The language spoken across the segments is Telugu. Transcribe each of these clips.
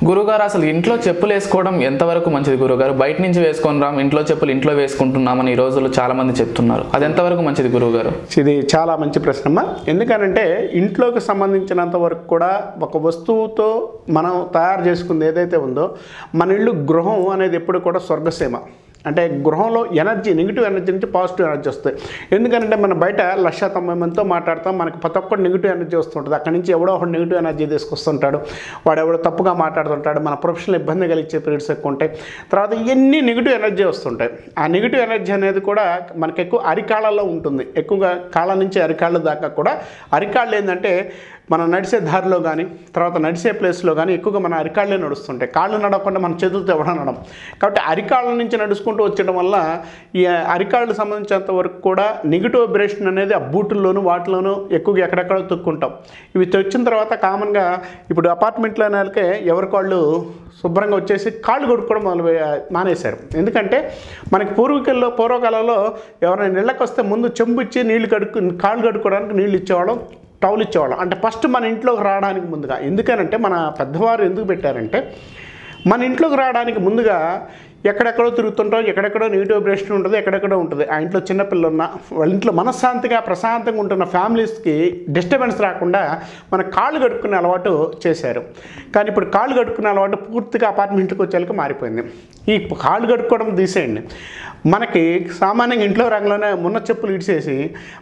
గురుగారు అసలు ఇంట్లో చెప్పులు వేసుకోవడం ఎంతవరకు మంచిది గురుగారు? బయట నుంచి వేసుకొని రాం, ఇంట్లో చెప్పులు ఇంట్లో వేసుకుంటున్నామని ఈ రోజుల్లో చాలా మంది చెప్తున్నారు. అది ఎంతవరకు మంచిది గురుగారు? ఇది చాలా మంచి ప్రశ్నమ్మా. ఎందుకనంటే ఇంట్లోకి సంబంధించినంత వరకు కూడా ఒక వస్తువుతో మనం తయారు చేసుకుంది ఏదైతే ఉందో, మన ఇల్లు గృహం అనేది ఎప్పుడు కూడా స్వర్గసీమ. అంటే గృహంలో ఎనర్జీ, నెగిటివ్ ఎనర్జీ నుంచి పాజిటివ్ ఎనర్జీ వస్తాయి. ఎందుకంటే మనం బయట 1,90,000 మందితో మాట్లాడతాం, మనకి ప్రతి ఒక్కటి నెగిటివ్ ఎనర్జీ వస్తుంటుంది. అక్కడి నుంచి ఎవడో ఒకటి నెగిటివ్ ఎనర్జీ తీసుకొస్తుంటాడు, వాడు ఎవడో తప్పుగా మాట్లాడుతుంటాడు, మన ప్రొఫెషనల్ ఇబ్బంది కలిగించే పీరియడ్స్ ఎక్కువ ఉంటాయి. తర్వాత ఇవన్నీ నెగిటివ్ ఎనర్జీ వస్తుంటాయి. ఆ నెగిటివ్ ఎనర్జీ అనేది కూడా మనకి ఎక్కువ అరికాళ్ళలో ఉంటుంది. ఎక్కువగా కాళ్ళ నుంచి అరికాళ్ళ దాకా కూడా. అరికాళ్ళు ఏంటంటే మనం నడిచే దారిలో కానీ, తర్వాత నడిచే ప్లేస్లో కానీ ఎక్కువగా మన అరికాళ్ళే నడుస్తుంటాయి. కాళ్ళు నడవకుండా మన చేతులతో ఎవడ నడం. కాబట్టి అరికాళ్ళ నుంచి నడుచుకుంటూ వచ్చడం వల్ల ఈ అరికాళ్ళకు సంబంధించినంత వరకు కూడా నెగిటివ్ వైబ్రేషన్ అనేది ఆ బూటుల్లోనూ వాటిలోనూ ఎక్కువగా ఎక్కడెక్కడో తొక్కుంటాం. ఇవి తెచ్చిన తర్వాత కామన్గా ఇప్పుడు అపార్ట్మెంట్లో వాళ్ళకే ఎవరికి వాళ్ళు శుభ్రంగా వచ్చేసి కాళ్ళు కొడుకోవడం మానేశారు. ఎందుకంటే మనకి పూర్వకాలంలో ఎవరైనా నీళ్ళకి వస్తే ముందు చెంబు ఇచ్చి నీళ్ళు కాళ్ళు కడుక్కోవడానికి నీళ్ళు ఇచ్చేవాళ్ళం, టౌల్ ఇచ్చేవాళ్ళం. అంటే ఫస్ట్ మన ఇంట్లోకి రావడానికి ముందుగా. ఎందుకనంటే మన పెద్దవారు ఎందుకు పెట్టారంటే, మన ఇంట్లోకి రావడానికి ముందుగా ఎక్కడెక్కడో తిరుగుతుంటాం, ఎక్కడెక్కడో నెగిటివ్ వైబ్రేషన్ ఉంటుంది, ఎక్కడెక్కడో ఉంటుంది. ఆ ఇంట్లో చిన్నపిల్లలు ఉన్న వాళ్ళ ఇంట్లో మనశ్శాంతిగా ప్రశాంతంగా ఉంటున్న ఫ్యామిలీస్కి డిస్టర్బెన్స్ రాకుండా మన కాళ్ళు కడుక్కునే అలవాటు చేశారు. కానీ ఇప్పుడు కాళ్ళు కడుక్కునే అలవాటు పూర్తిగా అపార్ట్మెంట్కి వచ్చేళ్ళకి మారిపోయింది. ఈ కాళ్ళు కడుక్కోవడం తీసేయండి, మనకి సామాన్యంగా ఇంట్లో రంగంలోనే ఉన్న చెప్పులు ఇడిచేసి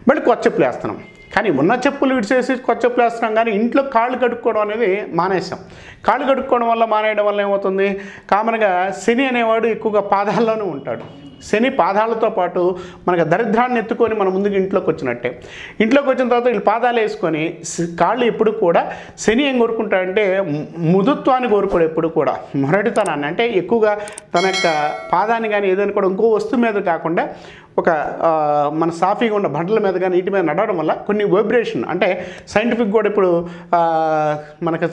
మళ్ళీ కొత్త చెప్పులు వేస్తున్నాం. కానీ ఉన్న చెప్పులు విడిచేసి కొత్త చెప్పులు వేస్తున్నాం, కానీ ఇంట్లో కాళ్ళు కడుక్కోవడం అనేది మానేసాం. కాళ్ళు కడుక్కోవడం వల్ల మానేయడం వల్ల ఏమవుతుంది, కామన్గా శని అనేవాడు ఎక్కువగా పాదాల్లోనే ఉంటాడు. శని పాదాలతో పాటు మనకు దరిద్రాన్ని ఎత్తుకొని మన ముందుకు ఇంట్లోకి వచ్చినట్టే. ఇంట్లోకి వచ్చిన తర్వాత వీళ్ళు పాదాలు వేసుకొని కాళ్ళు ఎప్పుడు కూడా శని ఏం కోరుకుంటాడంటే మృదుత్వాన్ని కోరుకోడు. ఎప్పుడు కూడా మొరటితనాన్ని, అంటే ఎక్కువగా తన యొక్క పాదాన్ని కానీ ఏదైనా కూడా ఇంకో వస్తువు మీద కాకుండా ఒక మన సాఫీగా ఉన్న బండల మీద కానీ నీటి మీద నడవడం వల్ల కొన్ని వైబ్రేషన్, అంటే సైంటిఫిక్ కూడా ఇప్పుడు మనకు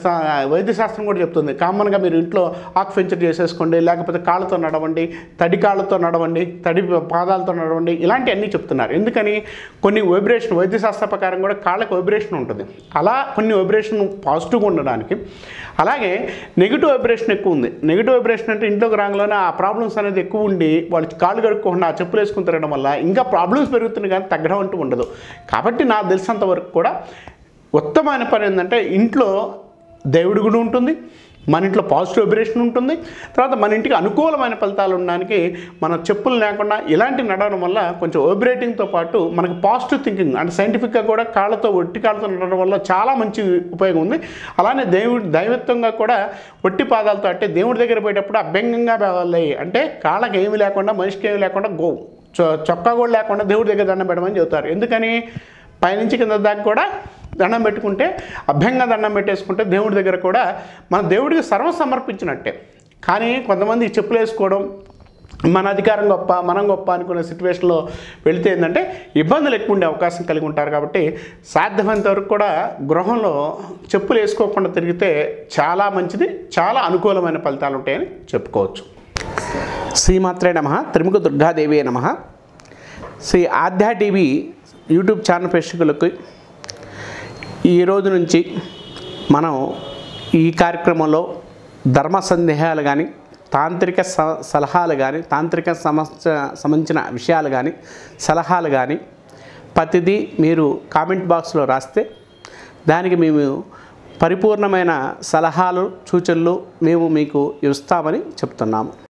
వైద్యశాస్త్రం కూడా చెప్తుంది, కామన్గా మీరు ఇంట్లో ఆక్యుపెంచర్ చేసేసుకోండి, లేకపోతే కాళ్ళతో నడవండి, తడి కాళ్ళతో నడవండి, తడి పాదాలతో నడవండి, ఇలాంటివన్నీ చెప్తున్నారు. ఎందుకని కొన్ని వైబ్రేషన్ వైద్యశాస్త్ర ప్రకారం కూడా కాళ్ళకి వైబ్రేషన్ ఉంటుంది. అలా కొన్ని వైబ్రేషన్ పాజిటివ్గా ఉండడానికి. అలాగే నెగిటివ్ వైబ్రేషన్ ఎక్కువ ఉంది. నెగిటివ్ వైబ్రేషన్ అంటే ఇంట్లోకి రాగానే ఆ ప్రాబ్లమ్స్ అనేది ఎక్కువ ఉండి వాళ్ళు కాళ్ళు కడుక్కోకుండా ఆ చెప్పులు వేసుకుని తిరగడం వల్ల ఇంకా ప్రాబ్లమ్స్ పెరుగుతున్నాయి, కానీ తగ్గడం అంటూ ఉండదు. కాబట్టి నాకు తెలిసినంత వరకు కూడా ఉత్తమమైన పని ఏంటంటే ఇంట్లో దేవుడి గుడి ఉంటుంది, మన ఇంట్లో పాజిటివ్ వైబ్రేషన్ ఉంటుంది, తర్వాత మన ఇంటికి అనుకూలమైన ఫలితాలు ఉండడానికి మన చెప్పులు లేకుండా ఇలాంటి నడవడం వల్ల కొంచెం వైబ్రేటింగ్తో పాటు మనకు పాజిటివ్ థింకింగ్, అంటే సైంటిఫిక్గా కూడా ఒట్టి కాళ్ళతో నడవడం వల్ల చాలా మంచి ఉపయోగం ఉంది. అలానే దైవత్వంగా కూడా ఒట్టి పాదాలతో, అంటే దేవుడి దగ్గర పోయేటప్పుడు అభ్యంగంగా వెళ్ళాలి, అంటే కాళ్ళకి ఏమీ లేకుండా మనిషికి ఏమీ లేకుండా చొక్కా కూడా లేకుండా దేవుడి దగ్గర దండం పెట్టమని చెబుతారు. ఎందుకని పైనుంచి కింద దాకా కూడా దండం పెట్టుకుంటే, అభ్యంగా దండం పెట్టేసుకుంటే దేవుడి దగ్గర కూడా మన దేవుడికి సర్వం సమర్పించినట్టే. కానీ కొంతమంది చెప్పులు వేసుకోవడం మన అధికారం గొప్ప, మనం గొప్ప అనుకునే సిచ్యువేషన్లో వెళితే ఏంటంటే ఇబ్బందులు ఎక్కువ ఉండే అవకాశం కలిగి ఉంటారు. కాబట్టి సాధ్యమైనంత వరకు కూడా గృహంలో చెప్పులు వేసుకోకుండా తిరిగితే చాలా మంచిది, చాలా అనుకూలమైన ఫలితాలు ఉంటాయని చెప్పుకోవచ్చు. శ్రీమాత్రే నమః, త్రిముఖ దుర్గాదేవి నమః. శ్రీ ఆధ్యా టీవీ యూట్యూబ్ ఛానల్ ప్రేక్షకులకు ఈ రోజు నుంచి మనం ఈ కార్యక్రమంలో ధర్మ సందేహాలు కానీ, తాంత్రిక సలహాలు కానీ, తాంత్రిక సంబంధించిన విషయాలు కానీ, సలహాలు కానీ ప్రతిదీ మీరు కామెంట్ బాక్స్లో రాస్తే దానికి మేము పరిపూర్ణమైన సలహాలు సూచనలు మేము మీకు ఇస్తామని చెప్తున్నాము.